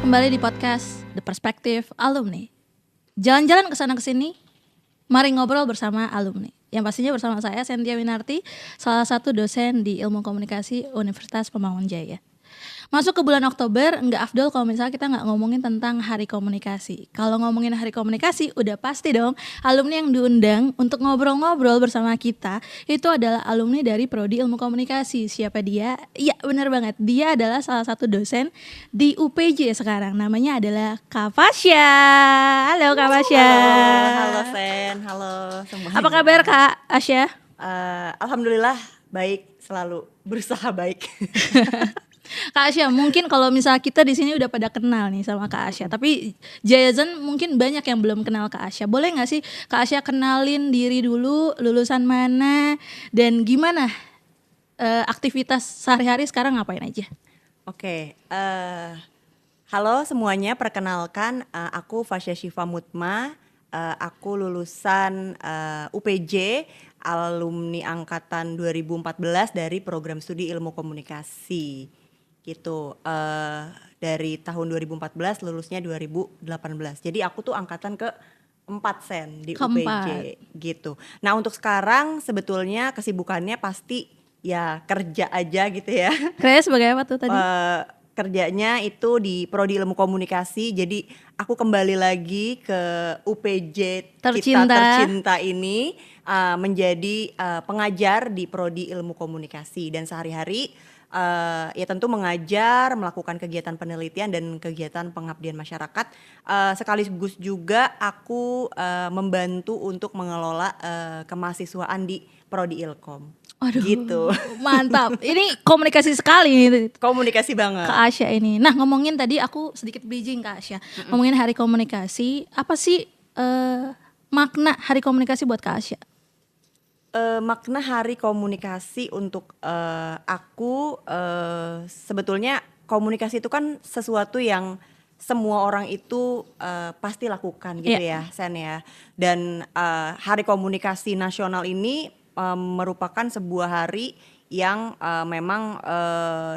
kembali di podcast The Perspective Alumni. Jalan-jalan kesana kesini, mari ngobrol bersama alumni. Yang pastinya bersama saya, Sentia Winarti, salah satu dosen di Ilmu Komunikasi Universitas Pembangunan Jaya. Masuk ke bulan Oktober, nggak afdol kalau misalnya kita nggak ngomongin tentang Hari Komunikasi. Kalau ngomongin Hari Komunikasi, udah pasti dong alumni yang diundang untuk ngobrol-ngobrol bersama kita itu adalah alumni dari Prodi Ilmu Komunikasi. Siapa dia? Iya, benar banget. Dia adalah salah satu dosen di UPJ sekarang. Namanya adalah Kak Fasya. Halo Kak Fasya. Halo Sen, halo semuanya. Apa kabar Kak Asya? Alhamdulillah baik, selalu berusaha baik. Kak Asya, mungkin kalau misalnya kita di sini udah pada kenal nih sama Kak Asya, tapi Jayazen mungkin banyak yang belum kenal Kak Asya. Boleh nggak sih Kak Asya kenalin diri dulu, lulusan mana, dan gimana aktivitas sehari-hari sekarang ngapain aja? Oke, halo semuanya, perkenalkan aku Fasya Syifa Mutma, aku lulusan UPJ, alumni angkatan 2014 dari program studi ilmu komunikasi. Gitu, dari tahun 2014 lulusnya 2018. Jadi aku tuh angkatan ke-4 Sen di UPJ gitu. Nah untuk sekarang sebetulnya kesibukannya pasti ya kerja aja gitu ya. Kerja sebagai apa tuh tadi? Kerjanya itu di Prodi Ilmu Komunikasi. Jadi aku kembali lagi ke UPJ kita tercinta ini, menjadi pengajar di Prodi Ilmu Komunikasi. Dan sehari-hari ya tentu mengajar, melakukan kegiatan penelitian dan kegiatan pengabdian masyarakat. Sekaligus juga aku membantu untuk mengelola kemahasiswaan di Prodi Ilkom. Aduh, gitu. Mantap. Ini komunikasi sekali nih. Komunikasi banget. Kak Asya ini. Nah ngomongin tadi aku sedikit bridging Kak Asya. Ngomongin Hari Komunikasi, apa sih makna Hari Komunikasi buat Kak Asya? Makna Hari Komunikasi untuk aku, sebetulnya komunikasi itu kan sesuatu yang semua orang itu pasti lakukan gitu ya Sen ya. Dan Hari Komunikasi Nasional ini merupakan sebuah hari yang memang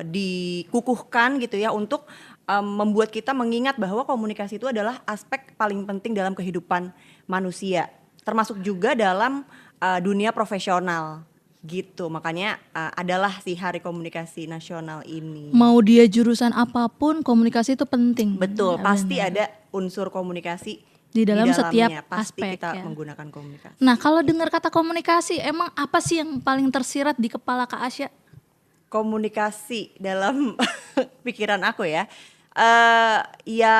dikukuhkan gitu ya untuk membuat kita mengingat bahwa komunikasi itu adalah aspek paling penting dalam kehidupan manusia, termasuk juga dalam dunia profesional gitu. Makanya adalah si Hari Komunikasi Nasional ini. Mau dia jurusan apapun, komunikasi itu penting. Betul, Ya, pasti benar. ada unsur komunikasi Di dalam setiap pasti aspek kita ya. menggunakan komunikasi. Nah kalau dengar kata komunikasi, emang apa sih yang paling tersirat di kepala Kak Asya? Komunikasi dalam pikiran aku ya, ya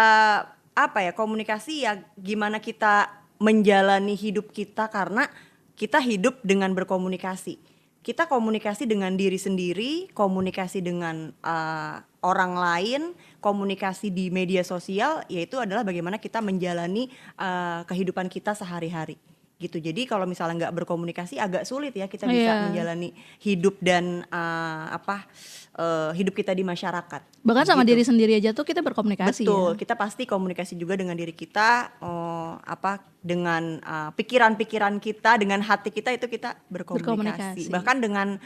apa ya, komunikasi ya gimana kita menjalani hidup kita, karena kita hidup dengan berkomunikasi. Kita komunikasi dengan diri sendiri, komunikasi dengan orang lain, komunikasi di media sosial, yaitu adalah bagaimana kita menjalani kehidupan kita sehari-hari gitu. Jadi kalau misalnya nggak berkomunikasi agak sulit ya kita bisa menjalani hidup dan hidup kita di masyarakat. Bahkan sama gitu. diri sendiri aja tuh kita berkomunikasi. Betul, ya? kita pasti komunikasi juga dengan diri kita, dengan pikiran-pikiran kita, dengan hati kita, itu kita berkomunikasi. Bahkan dengan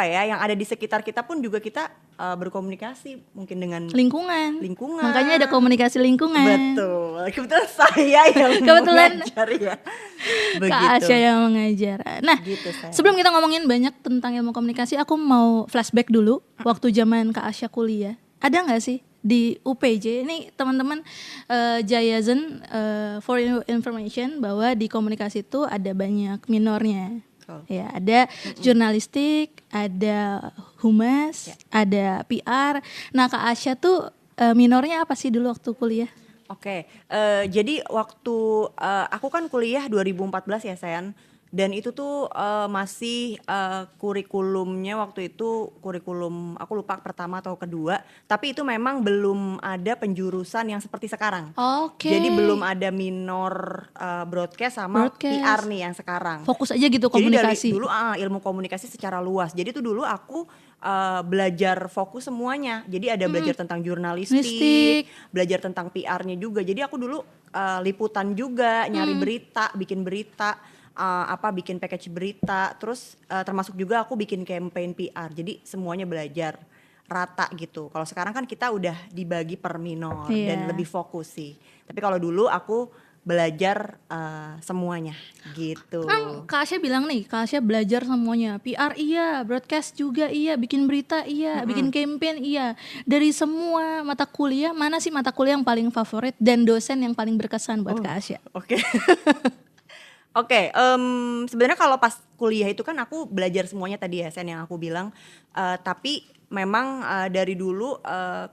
yang ada di sekitar kita pun juga kita berkomunikasi, mungkin dengan lingkungan. Makanya ada komunikasi lingkungan. Betul, kebetulan saya yang mengajar ya. Kak Asya yang mengajar. Nah, gitu, sebelum kita ngomongin banyak tentang ilmu komunikasi, aku mau flashback dulu waktu zaman Kak Asya kuliah. Ada nggak sih di UPJ ini teman-teman Jayazen, for information bahwa di komunikasi itu ada banyak minornya. Ya, ada jurnalistik, ada humas, ada PR. Nah, Kak Asya tuh minornya apa sih dulu waktu kuliah? Oke, jadi waktu aku kan kuliah 2014 ya Sen, dan itu tuh masih kurikulumnya waktu itu kurikulum aku lupa pertama atau kedua, tapi itu memang belum ada penjurusan yang seperti sekarang. Jadi belum ada minor broadcast sama PR nih yang sekarang. Fokus aja gitu komunikasi. Jadi dari dulu ilmu komunikasi secara luas. Jadi tuh dulu aku belajar fokus semuanya. Jadi ada belajar tentang jurnalistik, belajar tentang PR-nya juga. Jadi aku dulu liputan juga, nyari berita, bikin berita. Bikin package berita, terus termasuk juga aku bikin campaign PR. Jadi semuanya belajar rata gitu. Kalau sekarang kan kita udah dibagi per minor dan Iya. lebih fokus sih. Tapi kalau dulu aku belajar semuanya gitu. Kan Kak Asya bilang nih, Kak Asya belajar semuanya. PR iya, broadcast juga iya, bikin berita iya, bikin campaign iya. Dari semua mata kuliah, mana sih mata kuliah yang paling favorit dan dosen yang paling berkesan buat Kak Asya? Oke. Oke, sebenarnya kalau pas kuliah itu kan aku belajar semuanya tadi ya Sen yang aku bilang, tapi memang dari dulu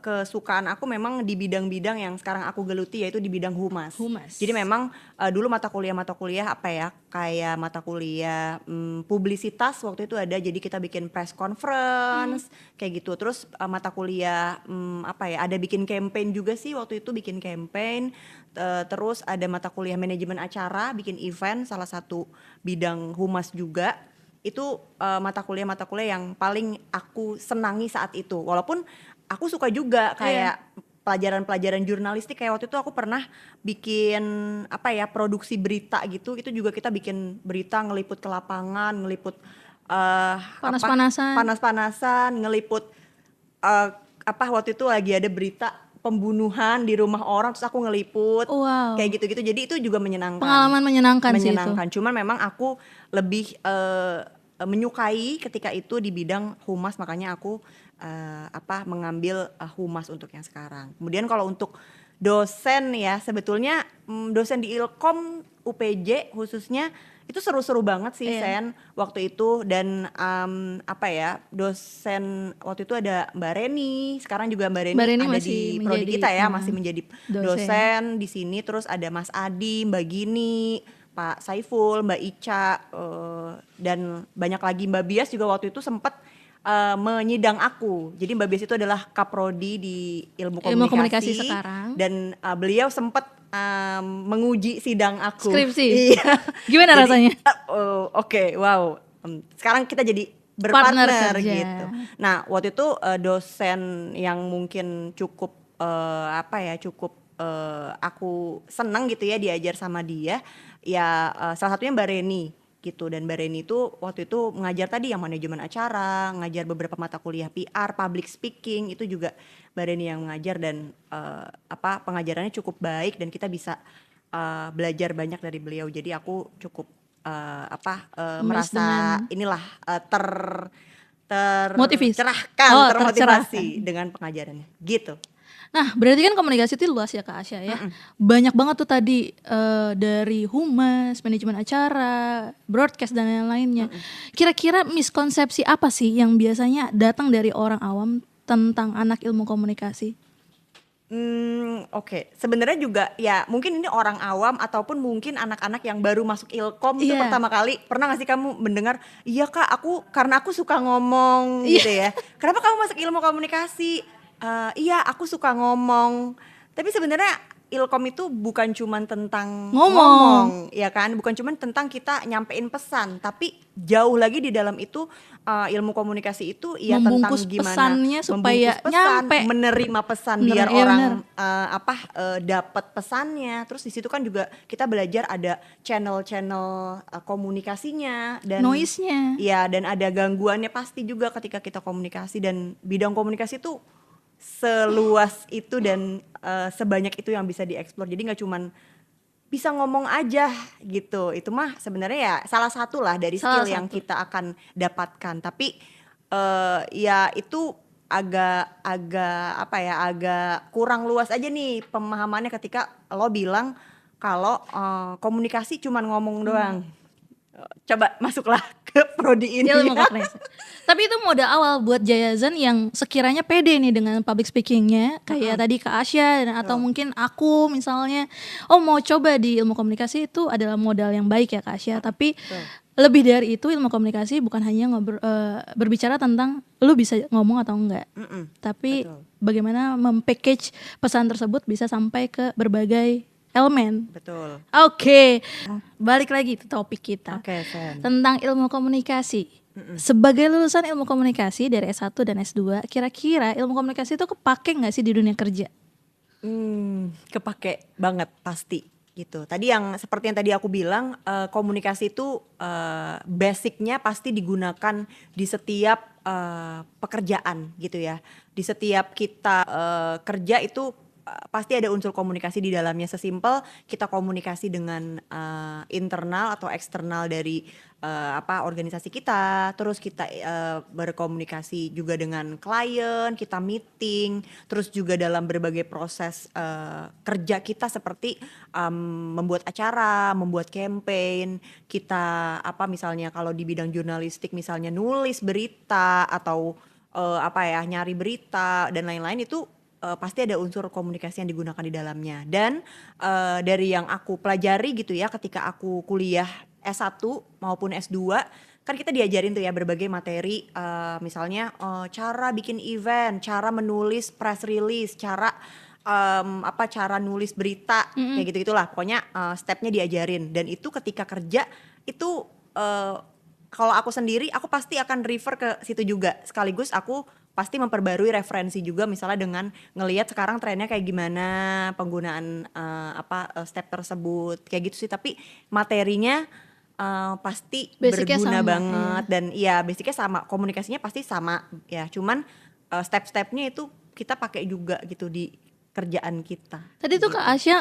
kesukaan aku memang di bidang-bidang yang sekarang aku geluti yaitu di bidang humas. Humas. Jadi memang dulu mata kuliah apa ya, kayak mata kuliah publisitas waktu itu ada, jadi kita bikin press conference kayak gitu. Terus mata kuliah apa ya, ada bikin campaign juga sih waktu itu, bikin campaign. Terus ada mata kuliah manajemen acara, bikin event, salah satu bidang humas juga. Itu mata kuliah yang paling aku senangi saat itu. Walaupun aku suka juga kayak pelajaran-pelajaran jurnalistik, kayak waktu itu aku pernah bikin apa ya, produksi berita gitu. Itu juga kita bikin berita, ngeliput ke lapangan, ngeliput Panas-panasan. panas-panasan, ngeliput apa waktu itu lagi ada berita pembunuhan di rumah orang, terus aku ngeliput Wow. kayak gitu-gitu. Jadi itu juga menyenangkan. Pengalaman menyenangkan sih itu. Menyenangkan. Cuman memang aku lebih menyukai ketika itu di bidang humas, makanya aku mengambil humas untuk yang sekarang. Kemudian kalau untuk dosen ya, sebetulnya dosen di Ilkom UPJ khususnya itu seru-seru banget sih Sen waktu itu. Dan dosen waktu itu ada Mbak Reni, sekarang juga Mbak Reni ada masih di prodi menjadi, kita ya, masih menjadi dosen. dosen di sini. Terus ada Mas Adi, Mbak Gini, Pak Saiful, Mbak Ica, dan banyak lagi. Mbak Bias juga waktu itu sempat menyidang aku. Jadi Mbak Bias itu adalah kaprodi di ilmu komunikasi sekarang. dan beliau sempat menguji sidang aku. Skripsi. Iya. Gimana Jadi, rasanya? Oke, wow. Sekarang kita jadi Partner berpartner kerja. gitu. Nah, waktu itu dosen yang mungkin cukup aku senang gitu ya diajar sama dia, ya salah satunya Mbak Reni gitu. Dan Mbak Reni itu waktu itu mengajar tadi yang manajemen acara, ngajar beberapa mata kuliah PR, public speaking, itu juga Mbak Reni yang mengajar. Dan pengajarannya cukup baik dan kita bisa belajar banyak dari beliau. Jadi aku cukup merasa inilah termotivasi dengan pengajarannya gitu. Nah, berarti kan komunikasi itu luas ya Kak Asya ya. Banyak banget tuh tadi dari humas, manajemen acara, broadcast dan lain-lainnya. Kira-kira miskonsepsi apa sih yang biasanya datang dari orang awam tentang anak ilmu komunikasi? Oke. Sebenarnya juga ya mungkin ini orang awam ataupun mungkin anak-anak yang baru masuk Ilkom itu pertama kali. Pernah gak sih kamu mendengar, iya Kak, karena aku suka ngomong gitu ya. Kenapa kamu masuk ilmu komunikasi? Iya, aku suka ngomong. Tapi sebenarnya Ilkom itu bukan cuma tentang ngomong, ya kan? Bukan cuma tentang kita nyampein pesan, tapi jauh lagi di dalam itu ilmu komunikasi itu ya membungkus tentang gimana pesannya supaya nyampe, menerima pesan biar orang dapat pesannya. Terus di situ kan juga kita belajar ada channel-channel komunikasinya dan noise-nya. Ya, dan ada gangguannya pasti juga ketika kita komunikasi. Dan bidang komunikasi itu seluas itu dan sebanyak itu yang bisa dieksplor. Jadi nggak cuman bisa ngomong aja gitu. Itu mah sebenarnya ya salah satu lah dari skill yang kita akan dapatkan. Tapi ya itu agak kurang luas aja nih pemahamannya ketika lo bilang kalau komunikasi cuman ngomong doang. Coba masuklah ke prodi ini. Tapi itu modal awal buat Jayazan yang sekiranya pede nih dengan public speakingnya, kayak tadi Kak Asya atau mungkin aku misalnya, mau coba di ilmu komunikasi, itu adalah modal yang baik ya Kak Asya. Tapi lebih dari itu, ilmu komunikasi bukan hanya berbicara tentang lu bisa ngomong atau enggak, tapi bagaimana mempackage pesan tersebut bisa sampai ke berbagai elemen. Betul. Oke. Balik lagi ke topik kita. Tentang ilmu komunikasi. Sebagai lulusan ilmu komunikasi dari S1 dan S2, kira-kira ilmu komunikasi itu kepake gak sih di dunia kerja? Kepake banget pasti. gitu. Tadi yang seperti yang tadi aku bilang, komunikasi itu basicnya pasti digunakan di setiap pekerjaan gitu ya. Di setiap kita kerja itu pasti ada unsur komunikasi di dalamnya. Sesimpel kita komunikasi dengan internal atau eksternal dari organisasi kita, terus kita berkomunikasi juga dengan klien, kita meeting, terus juga dalam berbagai proses kerja kita seperti membuat acara, membuat campaign, kita misalnya kalau di bidang jurnalistik misalnya nulis berita atau nyari berita dan lain-lain itu pasti ada unsur komunikasi yang digunakan di dalamnya. Dan dari yang aku pelajari gitu ya ketika aku kuliah S1 maupun S2 kan kita diajarin tuh ya berbagai materi, misalnya cara bikin event, cara menulis press release, cara nulis berita, kayak gitu-gitulah. Pokoknya stepnya diajarin, dan itu ketika kerja itu kalau aku sendiri aku pasti akan refer ke situ juga, sekaligus aku pasti memperbarui referensi juga, misalnya dengan ngelihat sekarang trennya kayak gimana penggunaan step tersebut, kayak gitu sih. Tapi materinya pasti Basicnya berguna sama, banget, dan iya basicnya sama, komunikasinya pasti sama ya, cuman step-stepnya itu kita pakai juga gitu di kerjaan kita. Tadi tuh gitu. Kak Asya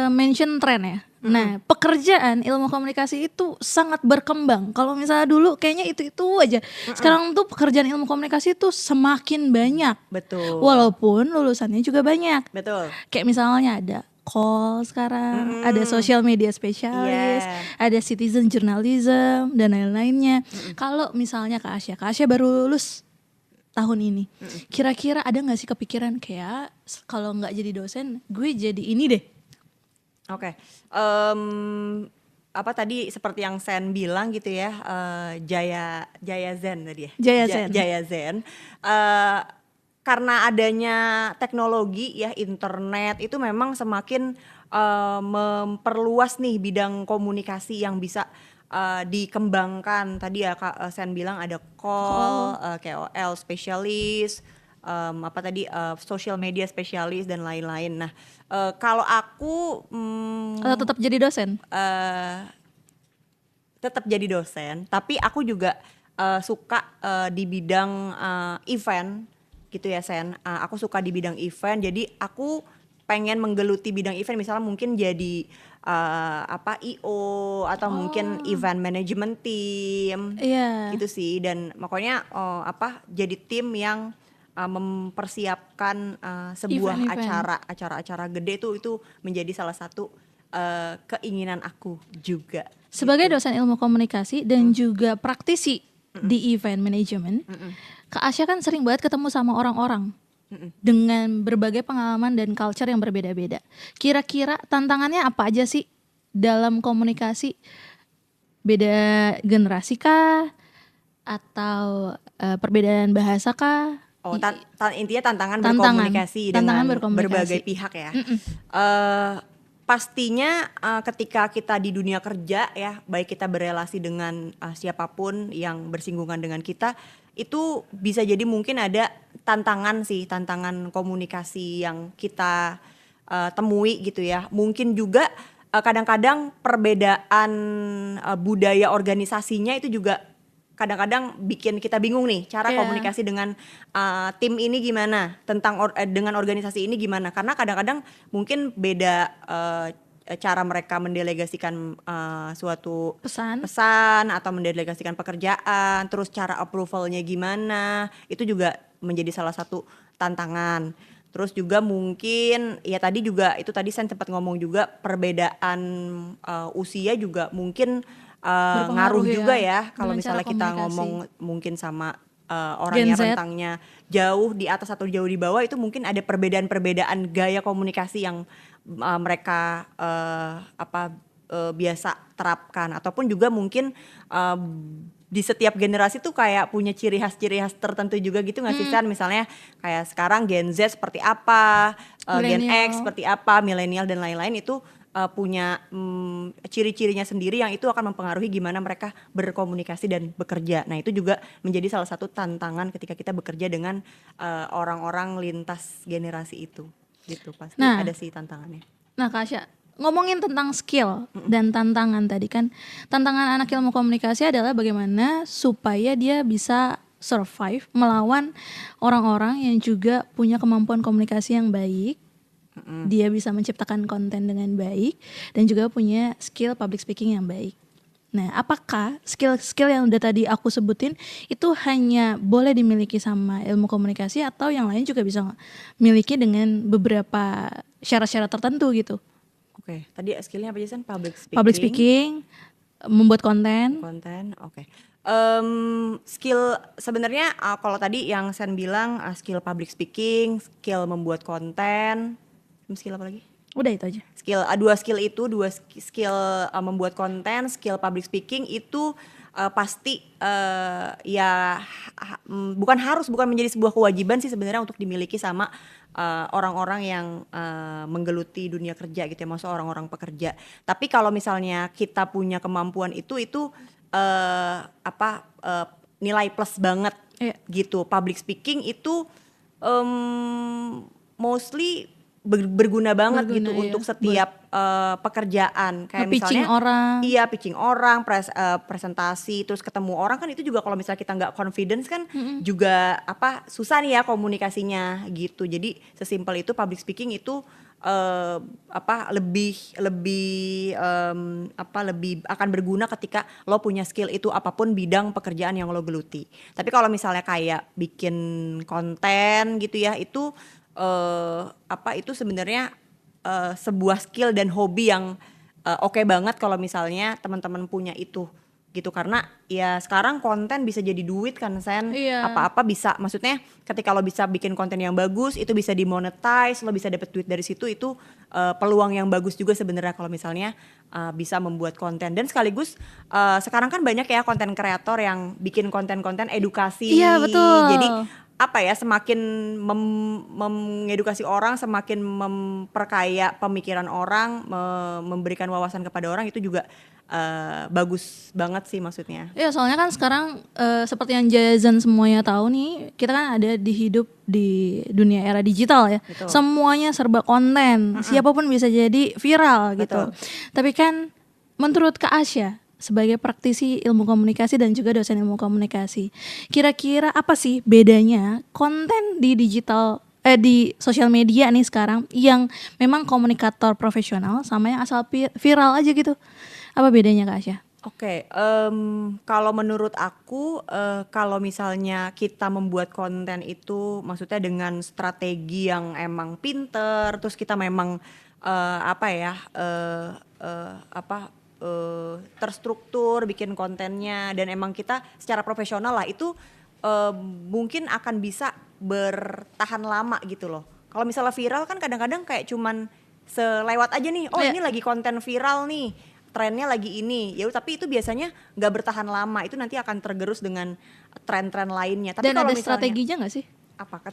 mention tren ya. Nah, pekerjaan ilmu komunikasi itu sangat berkembang. Kalau misalnya dulu kayaknya itu aja. Sekarang tuh pekerjaan ilmu komunikasi itu semakin banyak. Betul. Walaupun lulusannya juga banyak. Betul. Kayak misalnya ada call sekarang, ada social media spesialis, ada citizen journalism dan lain-lainnya. Kalau misalnya Kak Asya baru lulus tahun ini, kira-kira ada nggak sih kepikiran kayak kalau nggak jadi dosen, gue jadi ini deh? Oke, tadi seperti yang Sen bilang gitu ya, Jaya Zen tadi ya. Jaya Zen. Karena adanya teknologi ya, internet itu memang semakin memperluas nih bidang komunikasi yang bisa dikembangkan. Tadi ya Kak Sen bilang ada call, KOL spesialis, social media spesialis dan lain-lain. Nah, kalau aku Atau tetap jadi dosen? tetap jadi dosen, tapi aku juga suka di bidang event gitu ya Sen. Aku suka di bidang event, jadi aku pengen menggeluti bidang event, misalnya mungkin jadi IO atau mungkin event management team, gitu sih. Dan makanya jadi tim yang mempersiapkan sebuah acara-acara gede itu menjadi salah satu keinginan aku juga. Sebagai dosen ilmu komunikasi dan juga praktisi di event management, Kak Asya kan sering banget ketemu sama orang-orang dengan berbagai pengalaman dan culture yang berbeda-beda. Kira-kira tantangannya apa aja sih dalam komunikasi? Beda generasi kah? Atau perbedaan bahasa kah? Intinya tantangan berkomunikasi dengan berbagai pihak ya. Pastinya ketika kita di dunia kerja ya, baik kita berelasi dengan siapapun yang bersinggungan dengan kita, itu bisa jadi mungkin ada tantangan komunikasi yang kita temui gitu ya. Mungkin juga kadang-kadang perbedaan budaya organisasinya itu juga kadang-kadang bikin kita bingung nih, cara komunikasi dengan tim ini gimana, dengan organisasi ini gimana, karena kadang-kadang mungkin beda cara mereka mendelegasikan suatu pesan atau mendelegasikan pekerjaan, terus cara approvalnya gimana, itu juga menjadi salah satu tantangan. Terus juga mungkin ya tadi saya sempat ngomong juga perbedaan usia juga mungkin ngaruh juga ya, kalau misalnya kita ngomong mungkin sama orang yang rentangnya jauh di atas atau jauh di bawah, itu mungkin ada perbedaan gaya komunikasi yang mereka biasa terapkan, ataupun juga mungkin di setiap generasi tuh kayak punya ciri khas tertentu juga gitu nggak sih San? Misalnya kayak sekarang Gen Z seperti apa, Gen X seperti apa, milenial dan lain-lain, itu punya ciri-cirinya sendiri yang itu akan mempengaruhi gimana mereka berkomunikasi dan bekerja. Nah, itu juga menjadi salah satu tantangan ketika kita bekerja dengan orang-orang lintas generasi itu. Gitu, pasti ada sih tantangannya. Nah, Kak Asya, ngomongin tentang skill dan tantangan tadi kan. Tantangan anak ilmu komunikasi adalah bagaimana supaya dia bisa survive melawan orang-orang yang juga punya kemampuan komunikasi yang baik. Dia bisa menciptakan konten dengan baik dan juga punya skill public speaking yang baik. Nah, apakah skill-skill yang udah tadi aku sebutin itu hanya boleh dimiliki sama ilmu komunikasi atau yang lain juga bisa miliki dengan beberapa syarat-syarat tertentu gitu? Oke, tadi skillnya apa aja Sen? Public speaking, membuat konten. Oke. Skill sebenarnya kalau tadi yang Sen bilang skill public speaking, skill membuat konten, skill apa lagi? Udah itu aja. Dua skill membuat konten, skill public speaking itu pasti bukan menjadi sebuah kewajiban sih sebenarnya untuk dimiliki sama orang-orang yang menggeluti dunia kerja gitu ya, maksudnya orang-orang pekerja. Tapi kalau misalnya kita punya kemampuan itu nilai plus banget gitu. Public speaking itu mostly berguna banget gitu untuk setiap pekerjaan kayak Pitching misalnya orang. Iya, pitching orang, presentasi, terus ketemu orang kan itu juga kalau misalnya kita nggak confidence kan juga susah nih ya komunikasinya gitu. Jadi sesimpel itu public speaking itu lebih akan berguna ketika lo punya skill itu apapun bidang pekerjaan yang lo geluti. Tapi kalau misalnya kayak bikin konten gitu ya itu itu sebenarnya sebuah skill dan hobi yang oke banget kalau misalnya teman-teman punya itu gitu, karena ya sekarang konten bisa jadi duit kan Sen. Apa-apa bisa, maksudnya ketika lo bisa bikin konten yang bagus itu bisa dimonetize, lo bisa dapet duit dari situ, itu peluang yang bagus juga sebenarnya kalau misalnya bisa membuat konten. Dan sekaligus sekarang kan banyak ya konten kreator yang bikin konten-konten edukasi. Iya, betul. Jadi semakin mengedukasi orang, semakin memperkaya pemikiran orang, memberikan wawasan kepada orang, itu juga bagus banget sih maksudnya. Iya, soalnya kan sekarang seperti yang Jason semuanya tahu nih, kita kan ada hidup di dunia era digital ya. Betul. Semuanya serba konten, siapapun bisa jadi viral gitu. Tapi kan menurut Kak Asya sebagai praktisi ilmu komunikasi dan juga dosen ilmu komunikasi, kira-kira apa sih bedanya konten di digital di sosial media nih sekarang yang memang komunikator profesional sama yang asal viral aja gitu? Apa bedanya Kak Asya? Oke, kalau menurut aku kalau misalnya kita membuat konten itu maksudnya dengan strategi yang emang pinter, terus kita memang terstruktur bikin kontennya dan emang kita secara profesional lah, itu mungkin akan bisa bertahan lama gitu loh. Kalau misalnya viral kan kadang-kadang kayak cuman selewat aja nih, ini lagi konten viral nih, trennya lagi ini, ya tapi itu biasanya nggak bertahan lama, itu nanti akan tergerus dengan tren-tren lainnya. Tapi dan ada strateginya nggak sih?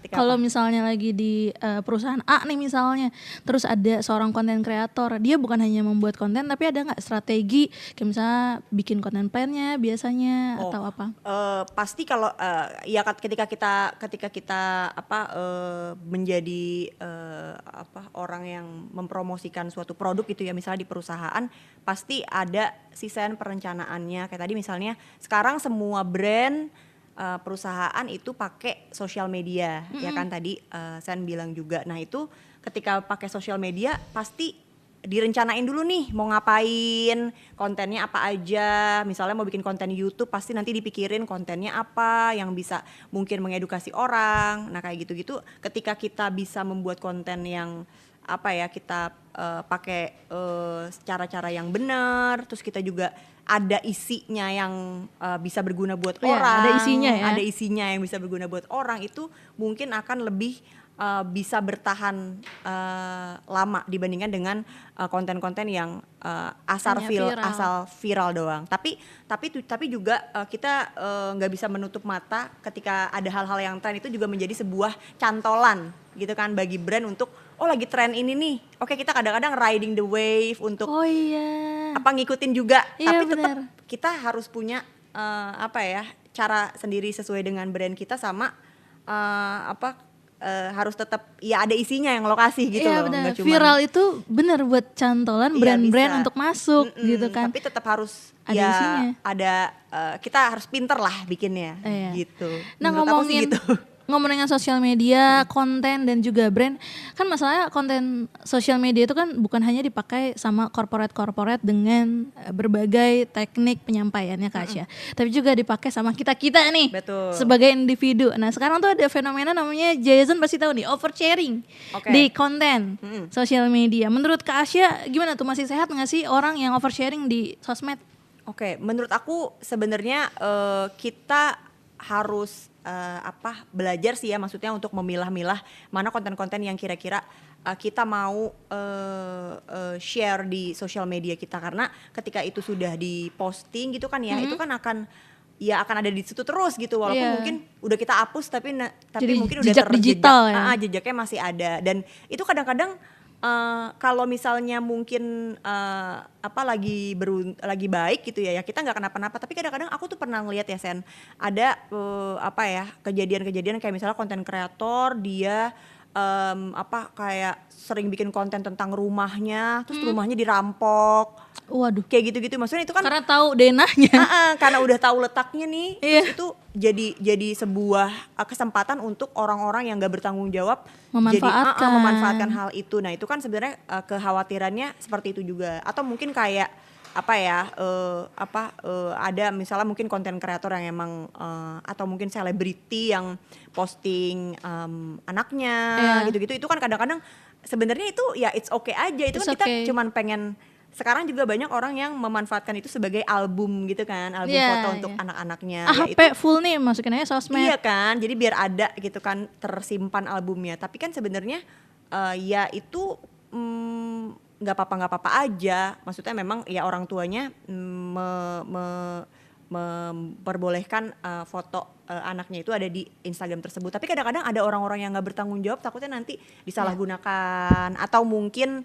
Kalau misalnya lagi di perusahaan A nih misalnya, terus ada seorang konten kreator, dia bukan hanya membuat konten tapi ada nggak strategi kayak misalnya bikin konten plan-nya biasanya atau apa? Pasti kalau ya ketika kita menjadi orang yang mempromosikan suatu produk gitu ya, misalnya di perusahaan, pasti ada sisaan perencanaannya. Kayak tadi misalnya sekarang semua brand perusahaan itu pakai sosial media, ya kan tadi Sen bilang juga. Nah itu ketika pakai sosial media pasti direncanain dulu nih mau ngapain, kontennya apa aja. Misalnya mau bikin konten YouTube, pasti nanti dipikirin kontennya apa yang bisa mungkin mengedukasi orang. Nah kayak gitu-gitu, ketika kita bisa membuat konten yang kita pakai cara-cara yang benar, terus kita juga ada isinya yang bisa berguna buat orang. Ada isinya ya. Ada isinya yang bisa berguna buat orang, itu mungkin akan lebih bisa bertahan lama dibandingkan dengan konten-konten yang asal viral doang. Tapi juga kita nggak bisa menutup mata ketika ada hal-hal yang tren, itu juga menjadi sebuah cantolan gitu kan bagi brand untuk lagi tren ini nih. Oke, kita kadang-kadang riding the wave untuk ngikutin juga. Tapi tetap kita harus punya cara sendiri sesuai dengan brand kita sama harus tetap ya ada isinya yang lokasi gitu Iya loh, benar. nggak cuman Viral itu benar buat cantolan iya brand-brand bisa. untuk masuk gitu kan. Tapi tetap harus Ada ya isinya. ada kita harus pinter lah bikinnya Iya. gitu. Nah Menurut aku sih ngomongin gitu. ngomongin sosial media, konten dan juga brand, kan masalahnya konten sosial media itu kan bukan hanya dipakai sama corporate dengan berbagai teknik penyampaiannya Kak Asya, tapi juga dipakai sama kita-kita nih Betul. sebagai individu. Nah sekarang tuh ada fenomena namanya Jason pasti tahu nih, oversharing Oke. di konten sosial media. Menurut Kak Asya gimana tuh, masih sehat nggak sih orang yang oversharing di sosmed? Oke, menurut aku sebenarnya kita harus belajar sih ya, maksudnya untuk memilah-milah mana konten-konten yang kira-kira kita mau share di sosial media kita, karena ketika itu sudah diposting gitu kan ya, itu kan akan ada di situ terus gitu, walaupun Iya. mungkin udah kita hapus tapi Jadi mungkin udah jejak digital ya? jejaknya masih ada, dan itu kadang-kadang kalau misalnya mungkin lagi baik gitu ya kita nggak kenapa-napa, tapi kadang-kadang aku tuh pernah ngeliat ya Sen, ada kejadian-kejadian kayak misalnya konten kreator dia kayak sering bikin konten tentang rumahnya, terus rumahnya dirampok, Waduh, kayak gitu-gitu, maksudnya itu kan karena tahu denahnya. karena udah tahu letaknya nih, Iya. terus itu jadi sebuah kesempatan untuk orang-orang yang nggak bertanggung jawab Memanfaatkan. jadi memanfaatkan hal itu. Nah itu kan sebenarnya kekhawatirannya seperti itu juga, atau mungkin kayak ada misalnya mungkin konten kreator yang emang atau mungkin selebriti yang posting anaknya gitu-gitu, itu kan kadang-kadang sebenarnya itu ya it's okay aja, itu It's kan kita okay. cuman pengen. Sekarang juga banyak orang yang memanfaatkan itu sebagai album gitu kan, album Iya, foto untuk iya. anak-anaknya. HP Ya itu full nih masukin aja sosmed. iya kan, jadi biar ada gitu kan tersimpan albumnya. Tapi kan sebenarnya ya itu nggak apa-apa aja. Maksudnya memang ya orang tuanya memperbolehkan foto anaknya itu ada di Instagram tersebut. Tapi kadang-kadang ada orang-orang yang nggak bertanggung jawab, takutnya nanti disalahgunakan atau mungkin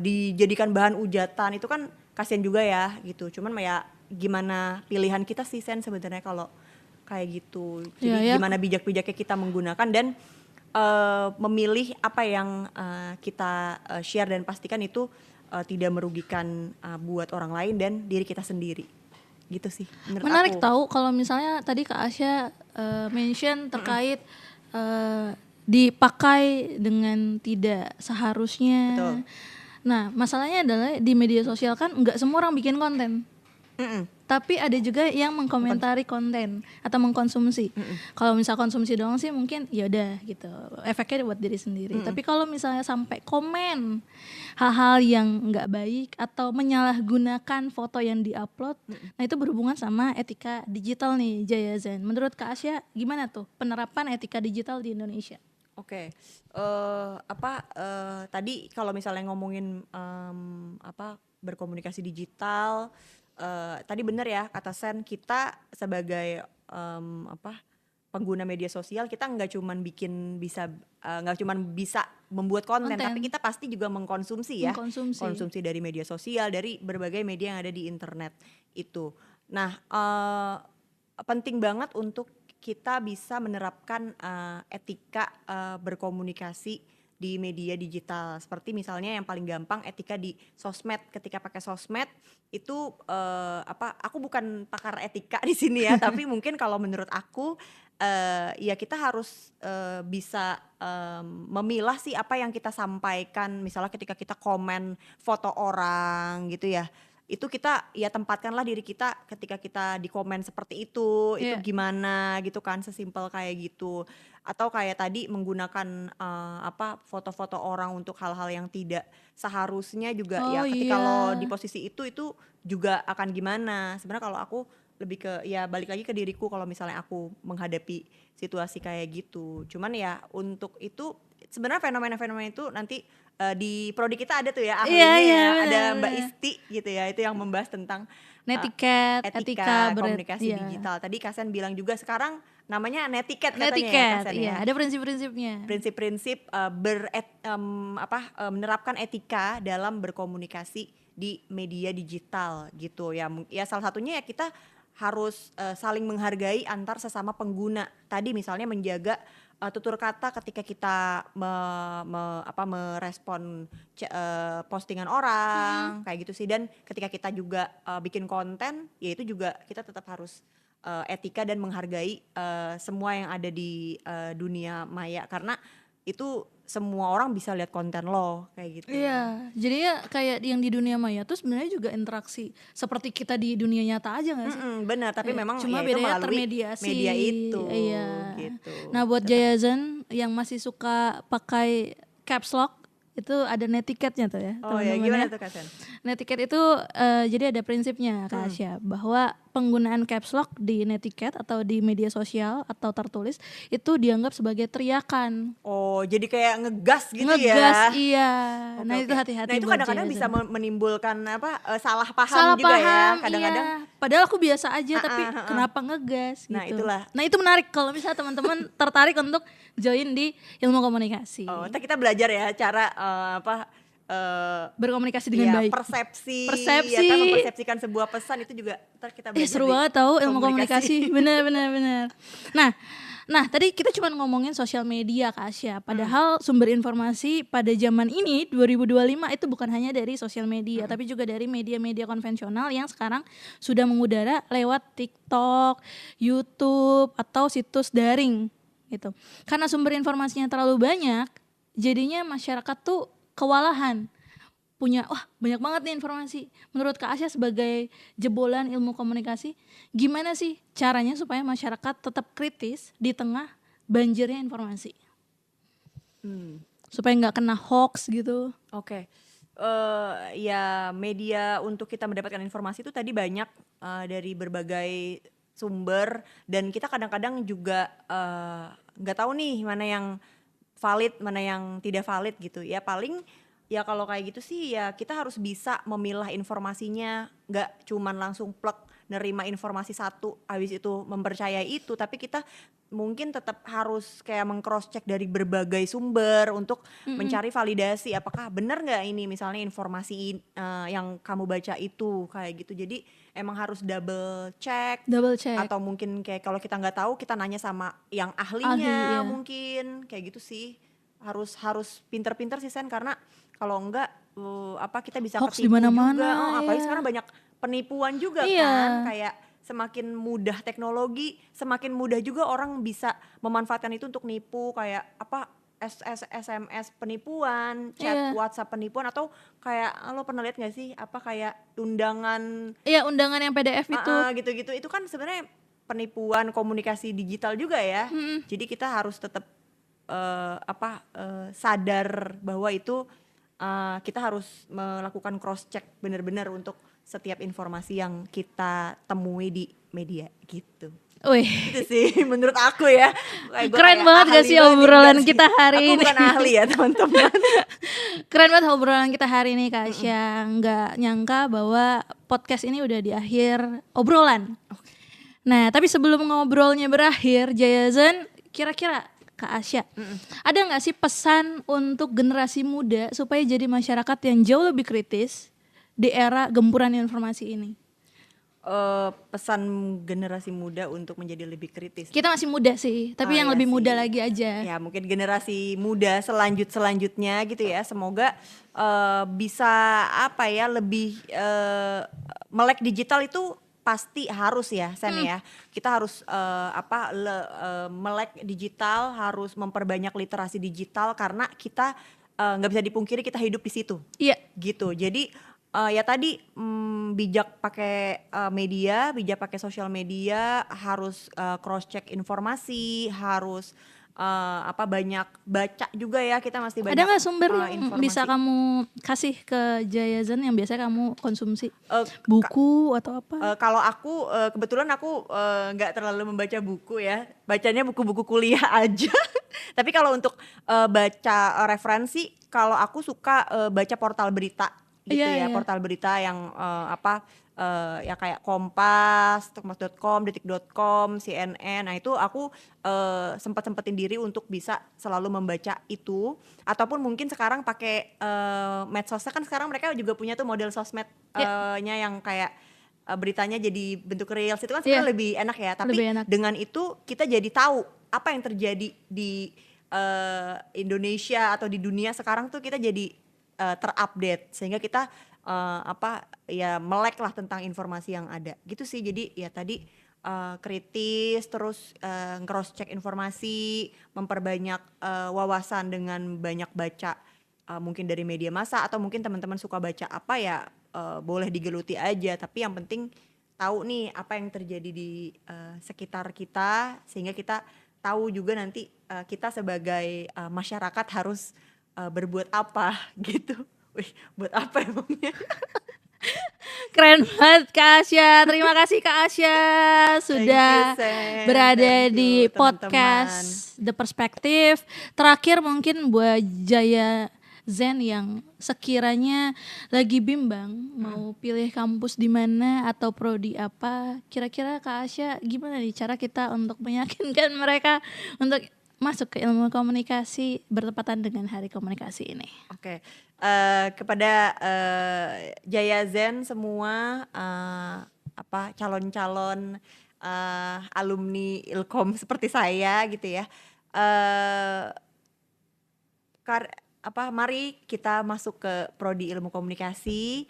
dijadikan bahan ujatan. Itu kan kasian juga ya gitu. Cuman ya gimana pilihan kita sih Sen sebenarnya kalau kayak gitu. Jadi gimana bijak-bijaknya kita menggunakan dan memilih apa yang kita share, dan pastikan itu tidak merugikan buat orang lain dan diri kita sendiri. Gitu sih menurut Menarik aku. tahu kalau misalnya tadi Kak Asya mention terkait dipakai dengan tidak seharusnya. Betul. Nah, masalahnya adalah di media sosial kan nggak semua orang bikin konten. Tapi ada juga yang mengkomentari konten atau mengkonsumsi. Kalau misal konsumsi doang sih mungkin ya udah gitu, efeknya buat diri sendiri. Tapi kalau misalnya sampai komen hal-hal yang nggak baik atau menyalahgunakan foto yang diupload, nah itu berhubungan sama etika digital nih Jaya Zen. Menurut Kak Asya gimana tuh penerapan etika digital di Indonesia? Oke, tadi kalau misalnya ngomongin berkomunikasi digital, tadi benar ya kata Sen, kita sebagai pengguna media sosial, kita nggak cuman bisa membuat konten, tapi kita pasti juga mengkonsumsi ya, konsumsi dari media sosial, dari berbagai media yang ada di internet itu. Nah, penting banget untuk kita bisa menerapkan etika berkomunikasi di media digital. Seperti misalnya yang paling gampang etika di sosmed. Ketika pakai sosmed itu aku bukan pakar etika di sini ya, tapi mungkin kalau menurut aku ya kita harus bisa memilah sih apa yang kita sampaikan. Misalnya ketika kita komen foto orang gitu ya, itu kita ya tempatkanlah diri kita ketika kita di komen seperti itu gimana gitu kan, sesimpel kayak gitu. Atau kayak tadi menggunakan foto-foto orang untuk hal-hal yang tidak seharusnya juga ya, ketika lo di posisi itu juga akan gimana. Sebenarnya kalau aku lebih ke ya balik lagi ke diriku kalau misalnya aku menghadapi situasi kayak gitu. Cuman ya untuk itu sebenarnya fenomena-fenomena itu nanti di prodi kita ada tuh ya ahlinya, ada Mbak Isti gitu ya, itu yang membahas tentang etika komunikasi digital. Tadi Kasen bilang juga sekarang namanya netiquette katanya ya Kasen ya. Ada prinsip-prinsipnya. Prinsip-prinsip menerapkan etika dalam berkomunikasi di media digital gitu ya. Ya salah satunya ya kita harus saling menghargai antar sesama pengguna. Tadi misalnya menjaga tutur kata ketika kita merespon postingan orang kayak gitu sih. Dan ketika kita juga bikin konten, ya itu juga kita tetap harus etika dan menghargai semua yang ada di dunia maya, karena itu semua orang bisa lihat konten lo kayak gitu. Iya, jadinya kayak yang di dunia maya tuh sebenarnya juga interaksi seperti kita di dunia nyata aja nggak sih? Benar, tapi memang Cuma ya itu bedanya melalui termediasi. media itu Iya. gitu. Nah buat Jayazan yang masih suka pakai caps lock, itu ada netiketnya tuh ya. Oh ya, teman-teman gimana ya. tuh Kak Sen? Netiquette itu jadi ada prinsipnya Kak Asya, bahwa penggunaan caps lock di netiquette atau di media sosial atau tertulis itu dianggap sebagai teriakan. Oh, jadi kayak ngegas gitu Ngegas, ya? iya. Oke, Nah oke. itu hati-hati Nah itu buat kadang-kadang bisa Jayazan. menimbulkan salah paham Salah juga ya paham, kadang-kadang. iya. Padahal aku biasa aja, tapi ah. kenapa ngegas Nah, gitu. itulah. Nah itu menarik kalau misalnya teman-teman tertarik untuk join di ilmu komunikasi. Oh, ntar kita belajar ya cara Berkomunikasi dengan baik. persepsi, Persepsi. ya kan, mempersepsikan sebuah pesan itu juga ntar kita belajar. Seru di banget tahu ilmu komunikasi. Bener. Nah tadi kita cuma ngomongin sosial media Kak Asya. Padahal sumber informasi pada zaman ini 2025 itu bukan hanya dari sosial media, tapi juga dari media-media konvensional yang sekarang sudah mengudara lewat TikTok, YouTube atau situs daring gitu. Karena sumber informasinya terlalu banyak, jadinya masyarakat tuh kewalahan. Punya banyak banget nih informasi. Menurut Kak Asya sebagai jebolan ilmu komunikasi, gimana sih caranya supaya masyarakat tetap kritis di tengah banjirnya informasi? Supaya nggak kena hoax gitu. Oke. Ya media untuk kita mendapatkan informasi itu tadi banyak dari berbagai sumber, dan kita kadang-kadang juga nggak tahu nih mana yang valid, mana yang tidak valid gitu. Ya paling ya kalau kayak gitu sih ya kita harus bisa memilah informasinya, nggak cuman langsung plek nerima informasi satu habis itu mempercayai itu, tapi kita mungkin tetap harus kayak meng-cross check dari berbagai sumber untuk mencari validasi apakah benar nggak ini misalnya informasi yang kamu baca itu kayak gitu. Jadi emang harus double check atau mungkin kayak kalau kita nggak tahu kita nanya sama yang ahlinya. Iya. Mungkin kayak gitu sih, harus pinter-pinter sih Sen, karena kalau enggak kita bisa Hoax ketipu di mana-mana, juga. Apalagi iya. sekarang banyak penipuan juga Iya. kan, kayak semakin mudah teknologi, semakin mudah juga orang bisa memanfaatkan itu untuk nipu, kayak SMS penipuan, chat Iya. WhatsApp penipuan, atau kayak lo pernah lihat nggak sih kayak undangan Iya, undangan yang PDF itu. gitu-gitu, itu kan sebenarnya penipuan komunikasi digital juga ya. Jadi kita harus tetap sadar bahwa itu kita harus melakukan cross check benar-benar untuk setiap informasi yang kita temui di media gitu. Wih, Itu sih menurut aku ya. Kayak gua keren kayak banget gak ahli sih banget obrolan enggak sih? kita hari Aku ini? bukan ahli ya teman-teman. Keren banget obrolan kita hari ini Kak Asya. Nggak nyangka bahwa podcast ini udah di akhir obrolan. Nah tapi sebelum ngobrolnya berakhir, Jayazan, kira-kira Kak Asya, ada nggak sih pesan untuk generasi muda supaya jadi masyarakat yang jauh lebih kritis di era gempuran informasi ini? Pesan generasi muda untuk menjadi lebih kritis. Kita masih muda sih, tapi yang Iya lebih sih. muda lagi aja. Ya mungkin generasi muda selanjutnya gitu ya, semoga bisa lebih melek digital itu pasti harus ya Sen ya. Kita harus melek digital, harus memperbanyak literasi digital, karena kita nggak bisa dipungkiri kita hidup di situ. Iya. Gitu. Jadi ya tadi bijak pakai media, bijak pakai sosial media, harus cross check informasi, harus banyak baca juga ya, kita masih banyak. Ada nggak sumber yang informasi. bisa kamu kasih ke Jayazan yang biasa kamu konsumsi? Eh, Buku atau apa? Kalau aku kebetulan aku nggak terlalu membaca buku ya, bacanya buku-buku kuliah aja. Tapi kalau untuk baca referensi, kalau aku suka baca portal berita gitu Iya, ya, iya. portal berita yang ya kayak Kompas, Tukmas.com, Detik.com, CNN. Nah itu aku sempetin diri untuk bisa selalu membaca itu, ataupun mungkin sekarang pakai medsosnya, kan sekarang mereka juga punya tuh model sosmednya yang kayak beritanya jadi bentuk reels, itu kan sebenarnya lebih enak ya. Tapi Lebih enak. dengan itu kita jadi tahu apa yang terjadi di Indonesia atau di dunia sekarang tuh kita jadi terupdate sehingga kita melek lah tentang informasi yang ada gitu sih. Jadi ya tadi kritis, terus cross check informasi, memperbanyak wawasan dengan banyak baca, mungkin dari media massa atau mungkin teman-teman suka baca apa ya, boleh digeluti aja, tapi yang penting tahu nih apa yang terjadi di sekitar kita sehingga kita tahu juga nanti kita sebagai masyarakat harus berbuat apa gitu. Wih, buat apa emangnya? Keren banget Kak Asya. Terima kasih Kak Asya sudah Sen. berada Thank di you, podcast The Perspective. Terakhir mungkin buat Jaya Zen yang sekiranya lagi bimbang mau pilih kampus di mana atau prodi apa, kira-kira Kak Asya gimana nih cara kita untuk meyakinkan mereka untuk masuk ke ilmu komunikasi bertepatan dengan Hari Komunikasi ini? Oke, kepada Jaya Zen semua, calon-calon alumni Ilkom seperti saya gitu ya, mari kita masuk ke prodi ilmu komunikasi.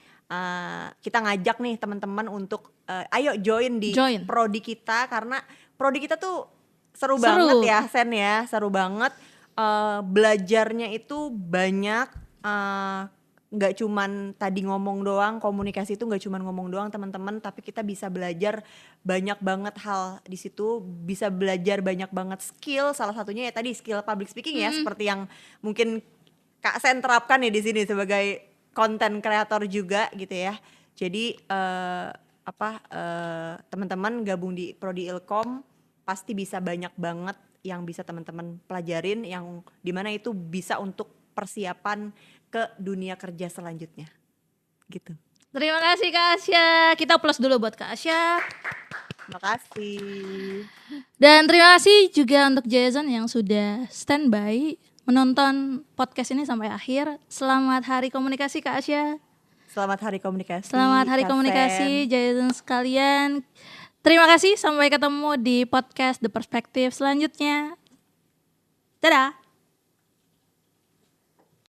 Kita ngajak nih teman-teman untuk ayo join di prodi kita karena prodi kita tuh seru banget ya Sen ya, seru banget. Belajarnya itu banyak, nggak cuman tadi ngomong doang, komunikasi itu nggak cuman ngomong doang teman-teman, tapi kita bisa belajar banyak banget hal di situ, bisa belajar banyak banget skill, salah satunya ya tadi skill public speaking ya, seperti yang mungkin Kak Sen terapkan ya di sini sebagai konten kreator juga gitu ya. Jadi teman-teman gabung di prodi Ilkom pasti bisa banyak banget yang bisa teman-teman pelajarin, yang dimana itu bisa untuk persiapan ke dunia kerja selanjutnya gitu. Terima kasih Kak Asya. Kita plus dulu buat Kak Asya. Terima kasih. Dan terima kasih juga untuk Jason yang sudah standby menonton podcast ini sampai akhir. Selamat Hari Komunikasi Kak Asya. Selamat Hari Komunikasi. Selamat Hari Komunikasi Jason sekalian. Terima kasih, sampai ketemu di podcast The Perspective selanjutnya. Dadah.